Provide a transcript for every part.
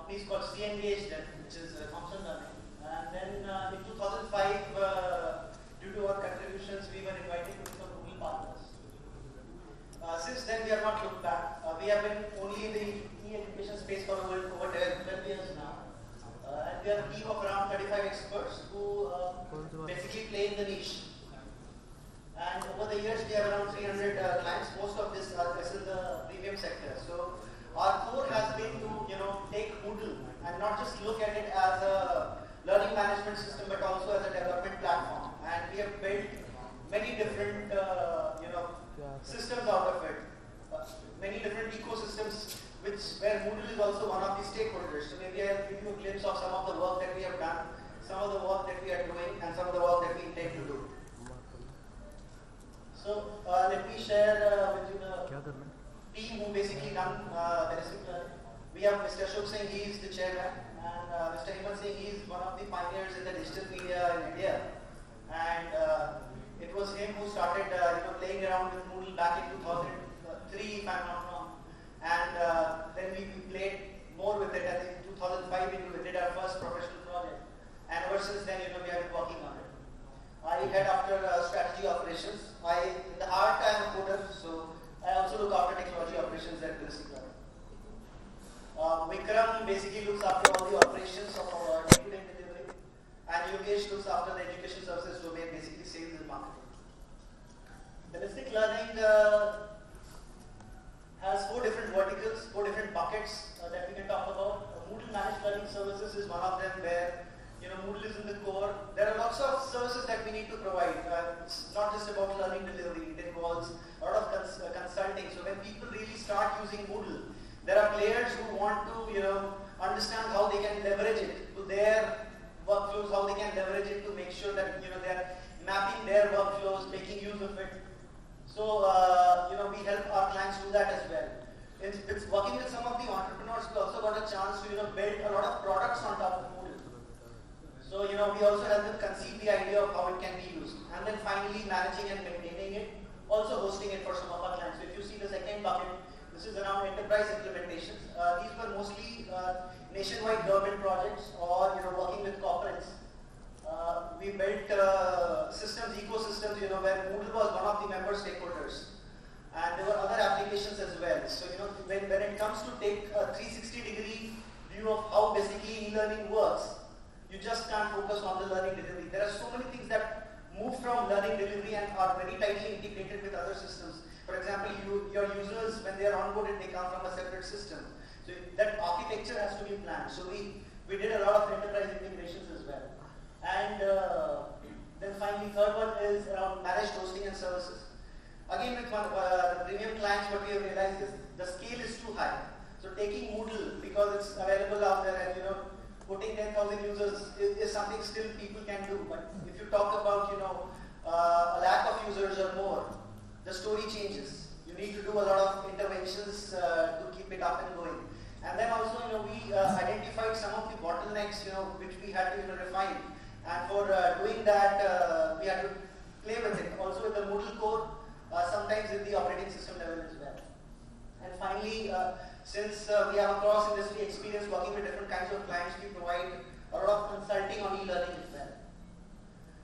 company is called CEngage then, which is Thomson Learning. And then in 2005, due to our contributions, we were invited to become Google partners. Since then, we have not looked back. We have been only in the e-education space for over 12 years now. And we are a team of around 35 experts who basically play in the niche. And over the years, we have around 300 clients. Most of this is in the premium sector. So our core has been to take Moodle and not just look at it as a learning management system, but also as a development platform. And we have built many different systems out of it, many different ecosystems, where Moodle is also one of the stakeholders. So maybe I'll give you a glimpse of some of the work that we have done, some of the work that we are doing, and some of the work that we intend to do. So let me share with you the team who basically run Holistic Learning. We have Mr. Ashok Singh, he is the chairman, and Mr. Hemant Singh, he is one of the pioneers in the digital media in India. And it was him who started playing around with Moodle back in 2003, if I'm not wrong. And then we played more with it. And in 2005, we did our first professional project. And ever since then, we have been working on it. I head after strategy operations. In the heart, I am a coder, so I also look after technology operations at Holistic Learning. Vikram basically looks after all the operations of our day-to-day delivery, and Yogesh looks after the education services domain, basically sales and marketing. Holistic Learning has 4 different verticals, 4 different buckets that we can talk about. Moodle Managed Learning Services is one of them, where Moodle is in the core. There are lots of services that we need to provide. It's not just about learning delivery. It involves a lot of consulting. So when people really start using Moodle, there are players who want to understand how they can leverage it to their workflows, how they can leverage it to make sure that they're mapping their workflows, making use of it. So we help our clients do that as well. It's working with some of the entrepreneurs. We also got a chance to build a lot of products on top of Moodle. So, we also help them conceive the idea of how it can be used. And then finally managing and maintaining it, also hosting it for some of our clients. So if you see the second bucket, this is around enterprise implementations. These were mostly nationwide government projects or working with corporates. We built systems, ecosystems, where Moodle was one of the member stakeholders. And there were other applications as well. So, when it comes to take a 360-degree view of how basically e-learning works, you just can't focus on the learning delivery. There are so many things that move from learning delivery and are very tightly integrated with other systems. For example, your users, when they are onboarded, they come from a separate system. So that architecture has to be planned. So we did a lot of enterprise integrations as well. And then finally, third one is around managed hosting and services. Again, with the premium clients, what we have realized is the scale is too high. So taking Moodle, because it's available out there, and putting 10,000 users is something still people can do. But if you talk about a lack of users or more, the story changes. You need to do a lot of interventions to keep it up and going. And then also, we identified some of the bottlenecks, which we had to refine. And for doing that, we had to play with it. Also with the Moodle core, sometimes with the operating system level as well. And finally, since we have a cross-industry experience working with different kinds of clients, we provide a lot of consulting on e-learning as well.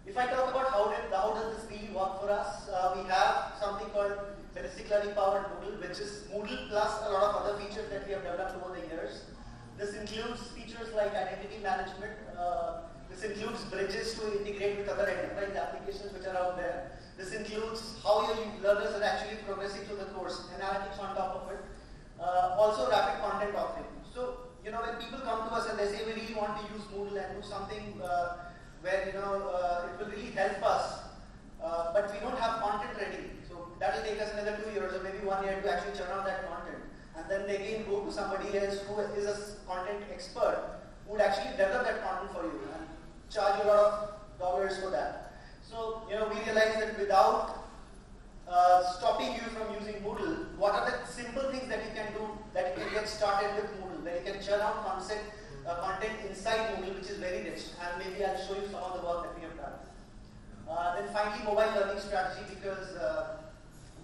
If I talk about how does this really work for us, we have something called Holistic Learning Powered Moodle, which is Moodle plus a lot of other features that we have developed over the years. This includes features like identity management. This includes bridges to integrate with other enterprise applications which are out there. This includes how your learners are actually progressing through the course, analytics on top of it. Also rapid content offering. So, when people come to us and they say we really want to use Moodle and do something where, it will really help us, but we don't have content ready. So that will take us another 2 years or maybe 1 year to actually churn out that content. And then they again go to somebody else who is a content expert who would actually develop that content for you and charge you a lot of dollars for that. So, we realized that without stopping you from using Moodle, what are the simple things that you can do that you can get started with Moodle, where you can churn out content inside Moodle, which is very rich, and maybe I'll show you some of the work that we have done. Then finally, mobile learning strategy, because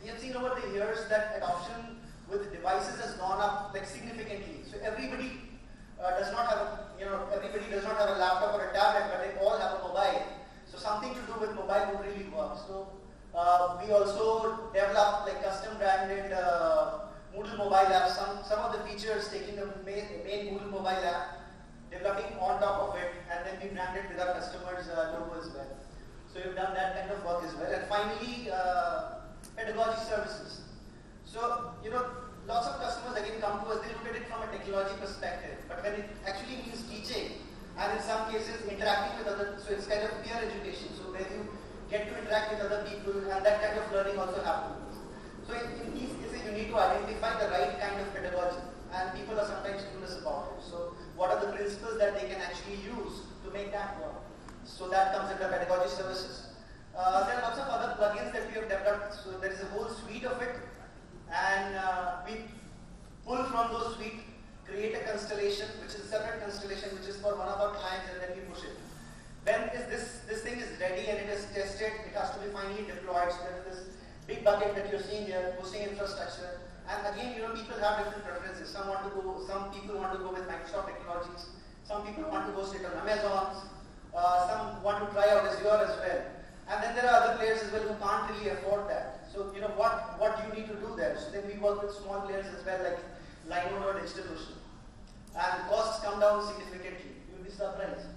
we have seen over the years that adoption with devices has gone up significantly. So everybody does mobile app, developing on top of it, and then we brand it with our customers' logo as well. So we've done that kind of work as well. And finally, pedagogy services. So, lots of customers again come to us, they look at it from a technology perspective, but when it actually means teaching, and in some cases interacting with other, so it's kind of peer education, so where you get to interact with other people, and that kind of learning also happens. So in these cases, you need to identify the right kind of pedagogy, and people are sometimes clueless about it. So what are the principles that they can actually use to make that work? So that comes under pedagogy services. There are lots of other plugins that we have developed, so there is a whole suite of it, and we pull from those suite, create a constellation, which is a separate constellation, which is for one of our clients, and then we push it. When this thing is ready and it is tested, it has to be finally deployed. So there is this big bucket that you're seeing here, hosting infrastructure. And again, people have different preferences. Some people want to go with Microsoft technologies. Some people want to host it on Amazon. Some want to try out Azure as well. And then there are other players as well who can't really afford that. So what do you need to do there? So then we work with small players as well, like Linode or DigitalOcean. And costs come down significantly. You'll be surprised.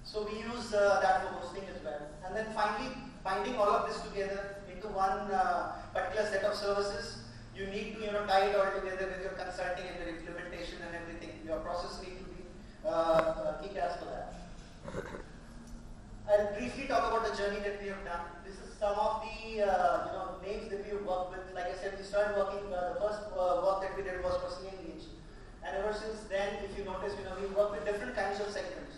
So we use that for hosting as well. And then finally, binding all of this together into one particular set of services. You need to tie it all together with your consulting and your implementation and everything. Your process needs to be kick-ass for that. I'll briefly talk about the journey that we have done. This is some of the names that we have worked with. Like I said, we started working, the first work that we did was for CNH. And ever since then, if you notice, we work with different kinds of segments.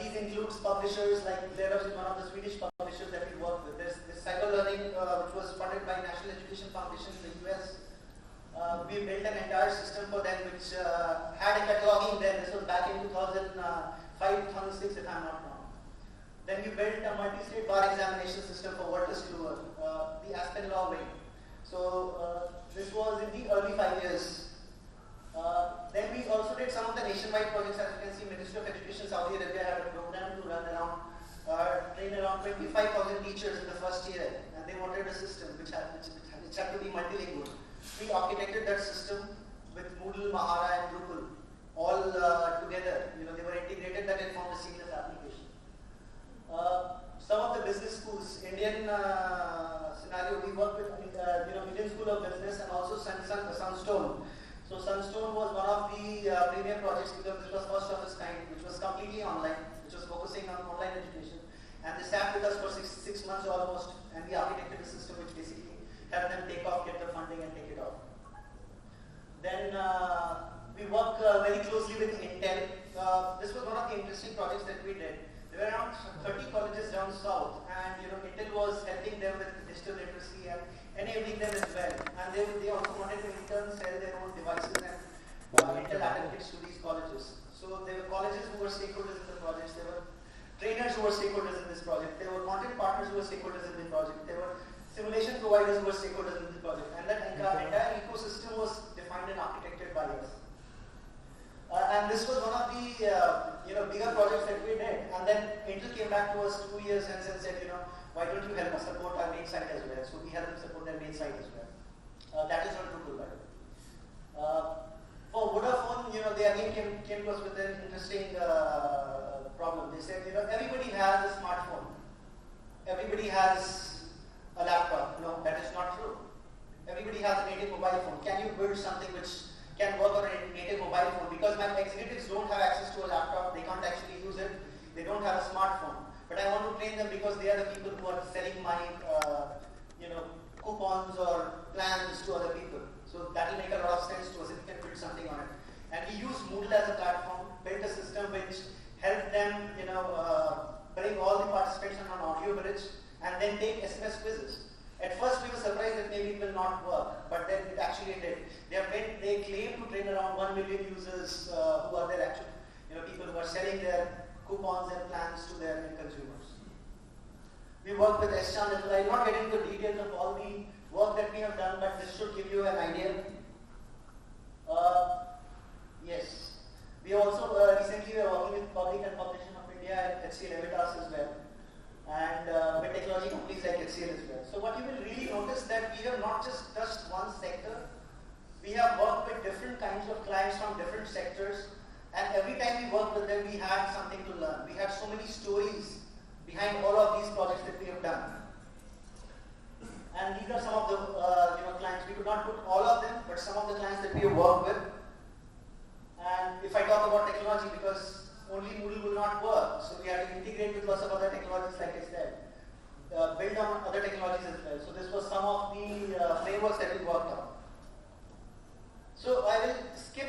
These includes publishers like Xerox is one of the Swedish publishers that we work with. There's Cyber Learning, which was funded by National Education Foundation in the US. We built an entire system for them which had a cataloging then. This was back in 2005, 2006 if I'm not wrong. Then we built a multi-state bar examination system for Wolters Kluwer, the Aspen Law Wing. So this was in the early 5 years. Then we also did some of the nationwide projects. As you can see, Ministry of Education Saudi Arabia had a program to train around 25,000 teachers in the first year, and they wanted a system which had to be multilingual. We architected that system with Moodle, Mahara, and Drupal all together. They were integrated that and formed a seamless application. Some of the business schools, Indian scenario, we work with Indian School of Business and also Sunstone. So Sunstone was one of the premier projects because this was first of its kind, which was completely online, which was focusing on online education. And they sat with us for six months almost, and we architected a system which basically helped them take off, get the funding, and take it off. Then we work very closely with Intel. This was one of the interesting projects that we did. There were around 30 colleges down south, and Intel was helping them with digital literacy and enabling them as well. And they also wanted to in turn sell their own devices and Intel Atom kits to these colleges. So there were colleges who were stakeholders in the projects. There were trainers who were stakeholders in this project. There were content partners who were stakeholders in the project. There were simulation providers who were stakeholders in the project. And that entire ecosystem was defined and architected by us. And this was one of the bigger projects that we did. And then Intel came back to us 2 years hence and said, why don't you help us support our main site as well? So we helped them support their main site as well. That is on Drupal, by the way. For Vodafone, they again came to us with an interesting problem. They said, everybody has a smartphone. Everybody has a laptop. No, that is not true. Everybody has a native mobile phone. Can you build something which can work on a native mobile phone? Because my executives don't have access to a laptop. They can't actually use it. They don't have a smartphone. But I want to train them because they are the people who are selling my, coupons or plans to other people. So that will make a lot of sense to us if we can build something on it. And we use Moodle as a platform, built a system which helped them, bring all the participants on an audio bridge and then take SMS quizzes. At first we were surprised that maybe it will not work, but then it actually did. They claim to train around 1 million users who are their actual, people who are selling their coupons and plans to their end consumers. We work with S-Chan as well. I will not get into the details of all the work that we have done, but this should give you an idea. Yes. We also recently were working with Public and Publishing of India and HCL Evitas as well. And with technology companies like HCL as well. So what you will really notice that we have not just touched one sector. We have worked with different kinds of clients from different sectors And every time we worked with them, we had something to learn. We had so many stories behind all of these projects that we have done. And these are some of the clients. We could not put all of them, but some of the clients that we have worked with. And if I talk about technology, because only Moodle will not work, so we have to integrate with lots of other technologies, like I said. Build on other technologies as well. So this was some of the frameworks that we worked on. So I will skip,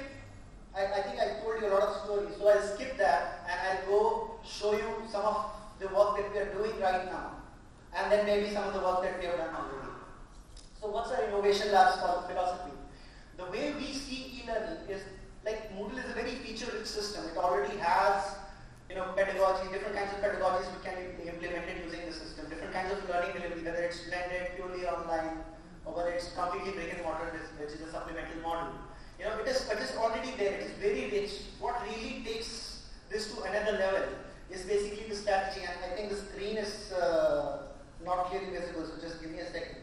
I think I told you a lot of stories, so I'll skip that and I'll go show you some of the work that we are doing right now, and then maybe some of the work that we have done already. So what's our Innovation Labs philosophy? The way we see e-learning is, like, Moodle is a very feature-rich system. It already has pedagogy, different kinds of pedagogies which can be implemented using the system, different kinds of learning delivery, whether it's blended, purely online, or whether it's completely brick and mortar, which is a supplemental model. It is already there, it is very rich. What really takes this to another level is basically the strategy, and I think the screen is not clearly visible, so just give me a second.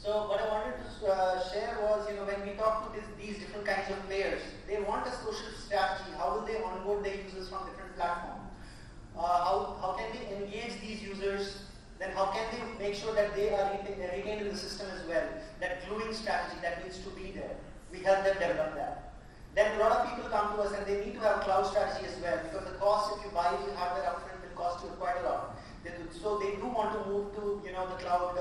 So what I wanted to share was, when we talk to these different kinds of players, they want a social strategy. How will they onboard their users from different platforms? How can they engage these users? Then how can they make sure that they are retained in the system as well? That gluing strategy that needs to be there. We help them develop that. Then a lot of people come to us and they need to have cloud strategy as well, because the cost, if you buy the hardware upfront, will cost you quite a lot. So they do want to move to the cloud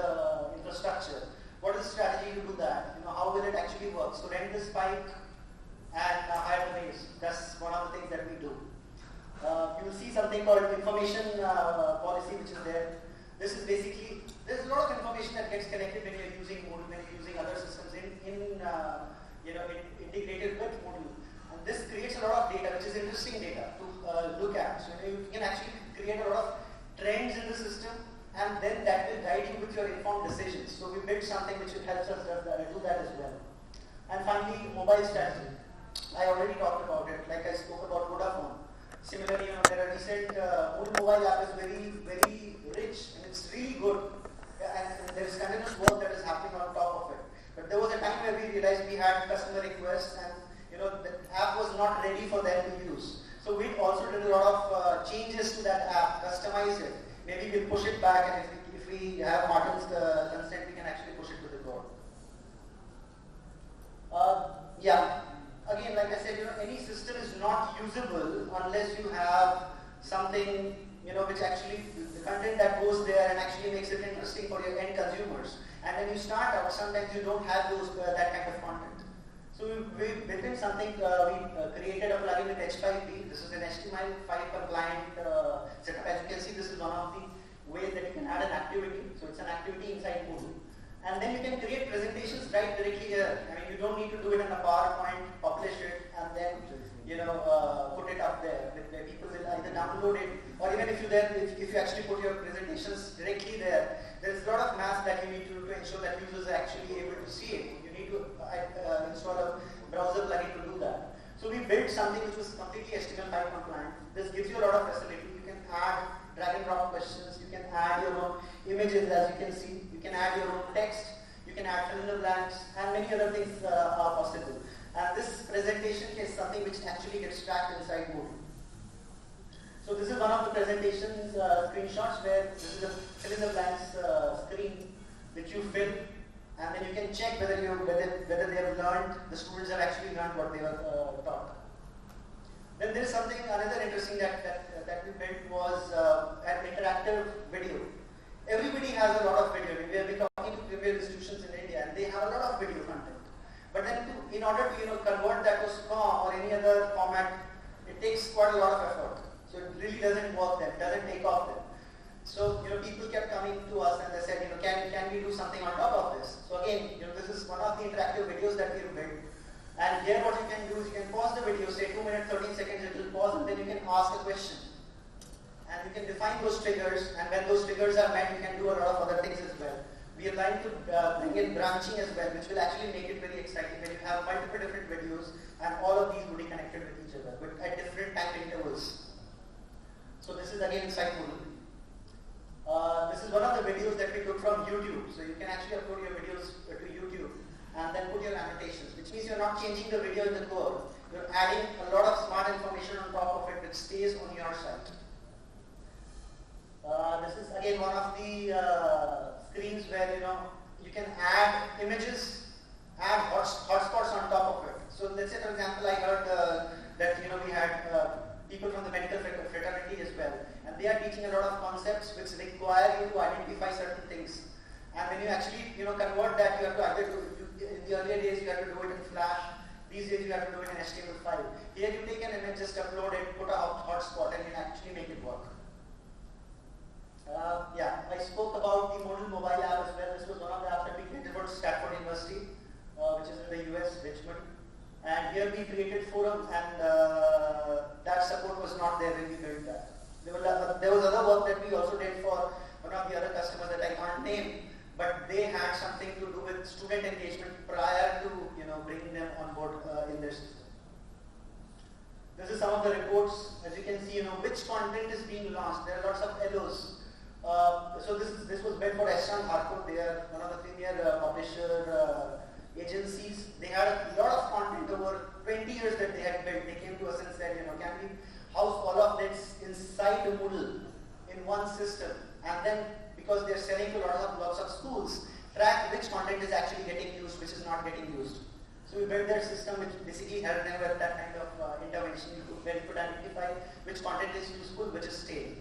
infrastructure. What is the strategy to do that? How will it actually work? So rent the spike and hire the base. That's one of the things that we do. You will see something called information policy, which is there. This is basically, there's a lot of information that gets collected when you're using Moodle, when you're using other systems integrated with Moodle. And this creates a lot of data, which is interesting data to look at. So you can actually create a lot of trends in the system, and then that will guide you with your informed decisions. So we built something which helps us do that as well. And finally, mobile strategy. I already talked about it, like I spoke about Vodafone. Similarly, there are recent Moodle mobile app is very, very rich, and it's really good. And there is continuous work that is happening on top of it. But there was a time where we realized we had customer requests, and the app was not ready for them to use. So we also did a lot of changes to that app, customized it. Maybe we'll push it back, and if we have Martin's consent, we can actually push it to the board. Again, like I said, any system is not usable unless you have something, which actually, the content that goes there and actually makes it interesting for your end consumers. And when you start out, sometimes you don't have that kind of content. So we built in something, we created a plugin with H5P. This is an HTML5 compliant setup. As you can see, this is one of the ways that you can add an activity. So it's an activity inside Moodle. And then you can create presentations right directly here. I mean, you don't need to do it in a PowerPoint, publish it, and then put it up there. Where people will either download it, or even if you actually put your presentations directly there, there's a lot of math that you need to do to ensure that users are actually able to see it. You need to install a browser plugin to do that. So we built something which was completely HTML5 compliant. This gives you a lot of facility. You can add drag and drop questions. You can add your own images, as you can see. You can add your own text. You can add fill in the blanks, and many other things are possible. And this presentation is something which actually gets tracked inside Moodle. So this is one of the presentations screenshots where this is a fill in the blanks screen which you fill, and then you can check whether they have learned, the students have actually learned what they were taught. Then there is something, another interesting that we built was an interactive video. Everybody has a lot of video. We have been talking to premier institutions in India, and they have a lot of video content. But then in order to convert that to SCORM or any other format, it takes quite a lot of effort. So it really doesn't work then, doesn't take off then. So people kept coming to us and they said, can we do something on top of this? So again, this is one of the interactive videos that we have built. And here what you can do is you can pause the video, say 2 minutes, 13 seconds, it will pause, and then you can ask a question. And you can define those triggers, and when those triggers are met, you can do a lot of other things as well. We are trying to bring in branching as well, which will actually make it very exciting. annotations, which means you're not changing the video in the core. You're adding a lot of smart information on top of it, which stays on your site. This is again one of the screens where you can add images, add hotspots on top of it. So let's say, for example, I heard that we had people from the medical fraternity as well, and they are teaching a lot of concepts which require you to identify certain things. And when you actually convert that, you have to either in the earlier days you have to do it in Flash. These days you have to do it in HTML5. Here you take an image, just upload it, put a hotspot, and you actually make it work. I spoke about the Moodle mobile app as well. This was one of the apps that we created for Stanford University, which is in the US, Richmond. And here we created forums, and that support was not there when we built that. There was other work that we also did for one of the other customers that I can't name, but they had something to do with student engagement prior to bringing them on board in their system. This is some of the reports. As you can see, which content is being launched. There are lots of LOs. So this was built for Ashram Harcourt. They are one of the premier publisher agencies. They had a lot of content over 20 years that they had built. They came to us and said, can we house all of this inside the Moodle in one system? And then, because they're selling to lots of schools, track which content is actually getting used, which is not getting used. So we built their system, which basically helped them with that kind of intervention, where you could identify which content is useful, which is stale.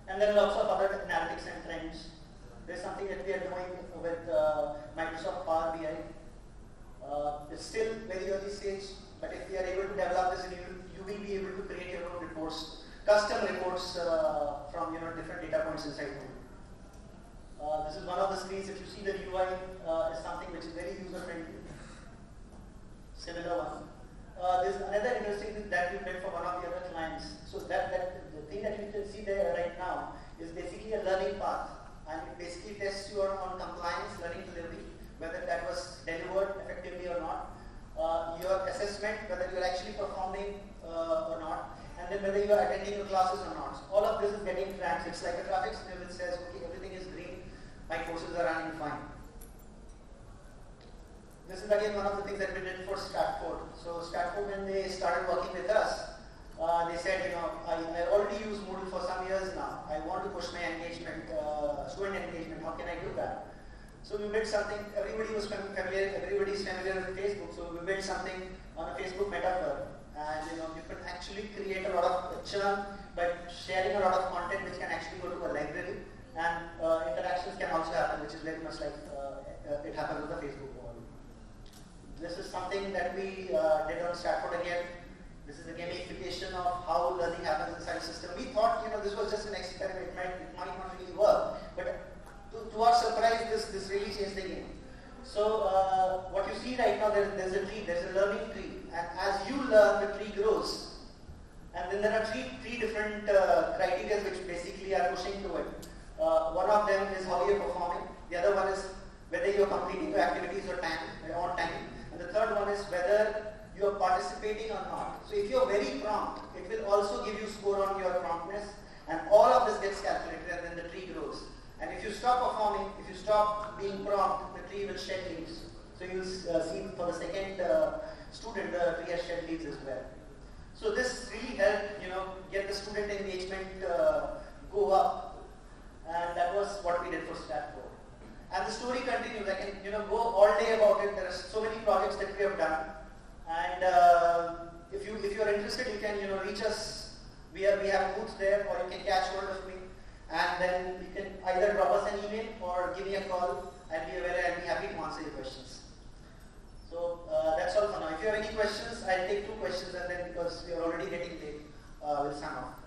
And then lots of other analytics and trends. There's something that we are doing with Microsoft Power BI. It's still very early stage, but if we are able to develop this, you will be able to create your own reports, custom reports from different data points inside Moodle. This is one of the screens. If you see the UI, is something which is very user friendly. Similar one. There's another interesting thing that we built for one of the other clients. So the thing that you can see there right now is basically a learning path, and it basically tests you on compliance, learning delivery, whether that was delivered effectively or not, your assessment, whether you're actually performing or not, and then whether you are attending your classes or not. So all of this is getting tracked. It's like a traffic signal which says, okay, everything is green, my courses are running fine. This is again one of the things that we did for Stratford. So Stratford, when they started working with us, they said, I already use Moodle for some years now. I want to push my engagement, student engagement. How can I do that? So we built something. Everybody's familiar with Facebook. So we built something on a Facebook metaphor, and you can actually create a lot of churn by sharing a lot of content, which can actually go to a library, and interactions can also happen, which is very much like it happens with the Facebook wall. This is something that we did on Stratford again. This is the gamification of how learning happens inside the system. We thought, this was just an experiment. It might not really work, but to our surprise, this really changed the game. So what you see right now, there's a tree, there's a learning tree, and as you learn, the tree grows. And then there are three different criteria which basically are pushing to it. One of them is how you're performing. The other one is whether you're completing your activities on time. And the third one is whether you are participating or not. So if you're very prompt, it will also give you score on your promptness, and all of this gets calculated, and then the tree grows. And if you stop performing, if you stop being prompt, the tree will shed leaves. So you'll see for the second student, the tree has shed leaves as well. So this really helped, get the student engagement go up, and that was what we did for Stratford. And the story continues. I can go all day about it. There are so many projects that we have done, and if you are interested, you can reach us. We have booths there, or you can catch hold of me, and then you can either drop us an email or give me a call. I'll be happy to answer your questions. So that's all for now. If you have any questions, I'll take 2 questions, and then because we are already getting late, we'll sign off.